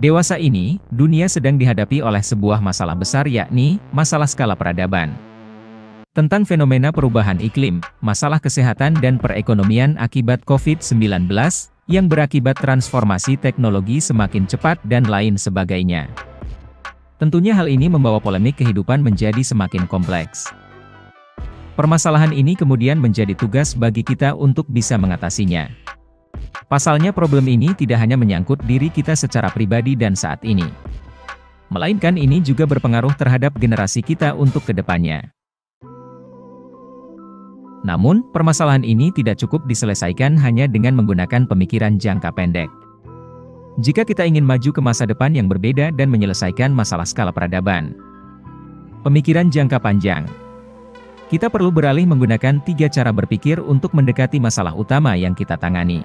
Dewasa ini, dunia sedang dihadapi oleh sebuah masalah besar yakni, masalah skala peradaban. Tentang fenomena perubahan iklim, masalah kesehatan dan perekonomian akibat COVID-19, yang berakibat transformasi teknologi semakin cepat dan lain sebagainya. Tentunya hal ini membawa polemik kehidupan menjadi semakin kompleks. Permasalahan ini kemudian menjadi tugas bagi kita untuk bisa mengatasinya. Pasalnya problem ini tidak hanya menyangkut diri kita secara pribadi dan saat ini. Melainkan ini juga berpengaruh terhadap generasi kita untuk kedepannya. Namun, permasalahan ini tidak cukup diselesaikan hanya dengan menggunakan pemikiran jangka pendek. Jika kita ingin maju ke masa depan yang berbeda dan menyelesaikan masalah skala peradaban, pemikiran jangka panjang, kita perlu beralih menggunakan 3 cara berpikir untuk mendekati masalah utama yang kita tangani.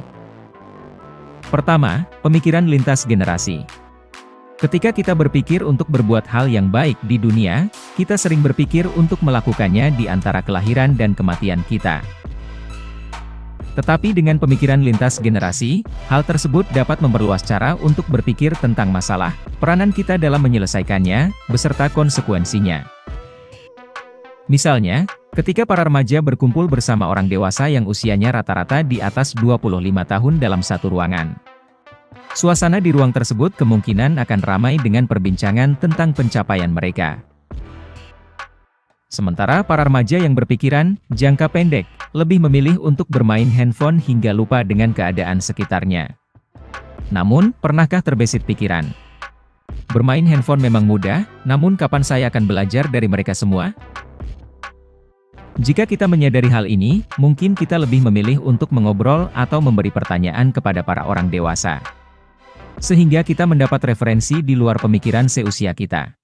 Pertama, pemikiran lintas generasi. Ketika kita berpikir untuk berbuat hal yang baik di dunia, kita sering berpikir untuk melakukannya di antara kelahiran dan kematian kita. Tetapi dengan pemikiran lintas generasi, hal tersebut dapat memperluas cara untuk berpikir tentang masalah, peranan kita dalam menyelesaikannya, beserta konsekuensinya. Misalnya, ketika para remaja berkumpul bersama orang dewasa yang usianya rata-rata di atas 25 tahun dalam satu ruangan. Suasana di ruang tersebut kemungkinan akan ramai dengan perbincangan tentang pencapaian mereka. Sementara para remaja yang berpikiran jangka pendek, lebih memilih untuk bermain handphone hingga lupa dengan keadaan sekitarnya. Namun, pernahkah terbesit pikiran? Bermain handphone memang mudah, namun kapan saya akan belajar dari mereka semua? Jika kita menyadari hal ini, mungkin kita lebih memilih untuk mengobrol atau memberi pertanyaan kepada para orang dewasa. Sehingga kita mendapat referensi di luar pemikiran seusia kita.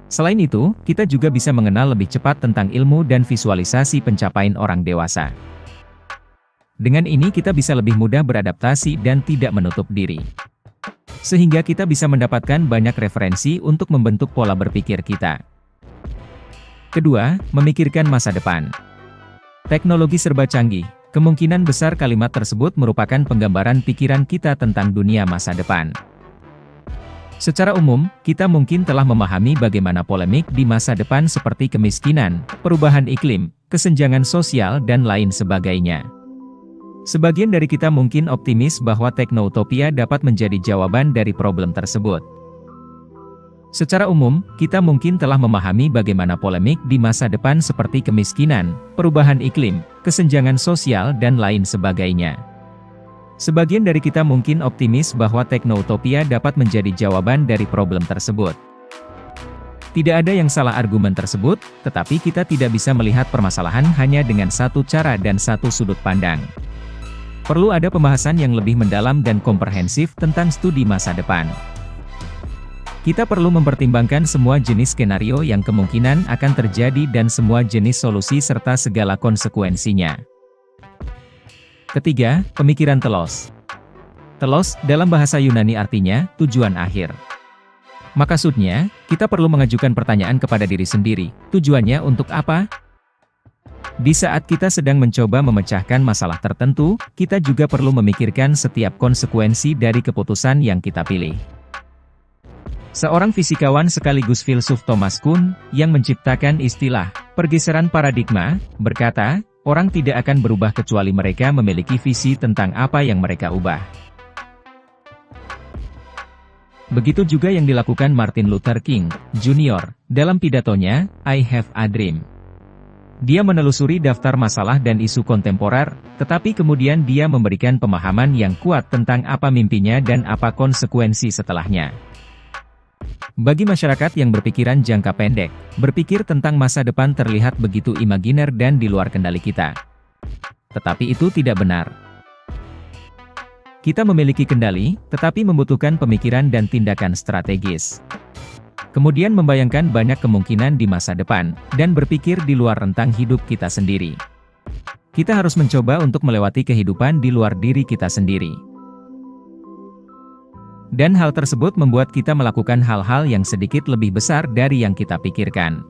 Selain itu, kita juga bisa mengenal lebih cepat tentang ilmu dan visualisasi pencapaian orang dewasa. Dengan ini kita bisa lebih mudah beradaptasi dan tidak menutup diri. Sehingga kita bisa mendapatkan banyak referensi untuk membentuk pola berpikir kita. Kedua, memikirkan masa depan. Teknologi serba canggih, kemungkinan besar kalimat tersebut merupakan penggambaran pikiran kita tentang dunia masa depan. Secara umum, kita mungkin telah memahami bagaimana polemik di masa depan seperti kemiskinan, perubahan iklim, kesenjangan sosial dan lain sebagainya. Sebagian dari kita mungkin optimis bahwa teknoutopia dapat menjadi jawaban dari problem tersebut. Secara umum, kita mungkin telah memahami bagaimana polemik di masa depan seperti kemiskinan, perubahan iklim, kesenjangan sosial dan lain sebagainya. Sebagian dari kita mungkin optimis bahwa teknoutopia dapat menjadi jawaban dari problem tersebut. Tidak ada yang salah argumen tersebut, tetapi kita tidak bisa melihat permasalahan hanya dengan satu cara dan satu sudut pandang. Perlu ada pembahasan yang lebih mendalam dan komprehensif tentang studi masa depan. Kita perlu mempertimbangkan semua jenis skenario yang kemungkinan akan terjadi dan semua jenis solusi serta segala konsekuensinya. Ketiga, pemikiran telos. Telos, dalam bahasa Yunani artinya, tujuan akhir. Maksudnya, kita perlu mengajukan pertanyaan kepada diri sendiri, tujuannya untuk apa? Di saat kita sedang mencoba memecahkan masalah tertentu, kita juga perlu memikirkan setiap konsekuensi dari keputusan yang kita pilih. Seorang fisikawan sekaligus filsuf Thomas Kuhn, yang menciptakan istilah pergeseran paradigma, berkata, orang tidak akan berubah kecuali mereka memiliki visi tentang apa yang mereka ubah. Begitu juga yang dilakukan Martin Luther King, Jr., dalam pidatonya, I Have a Dream. Dia menelusuri daftar masalah dan isu kontemporer, tetapi kemudian dia memberikan pemahaman yang kuat tentang apa mimpinya dan apa konsekuensi setelahnya. Bagi masyarakat yang berpikiran jangka pendek, berpikir tentang masa depan terlihat begitu imajiner dan di luar kendali kita. Tetapi itu tidak benar. Kita memiliki kendali, tetapi membutuhkan pemikiran dan tindakan strategis. Kemudian membayangkan banyak kemungkinan di masa depan, dan berpikir di luar rentang hidup kita sendiri. Kita harus mencoba untuk melewati kehidupan di luar diri kita sendiri. Dan hal tersebut membuat kita melakukan hal-hal yang sedikit lebih besar dari yang kita pikirkan.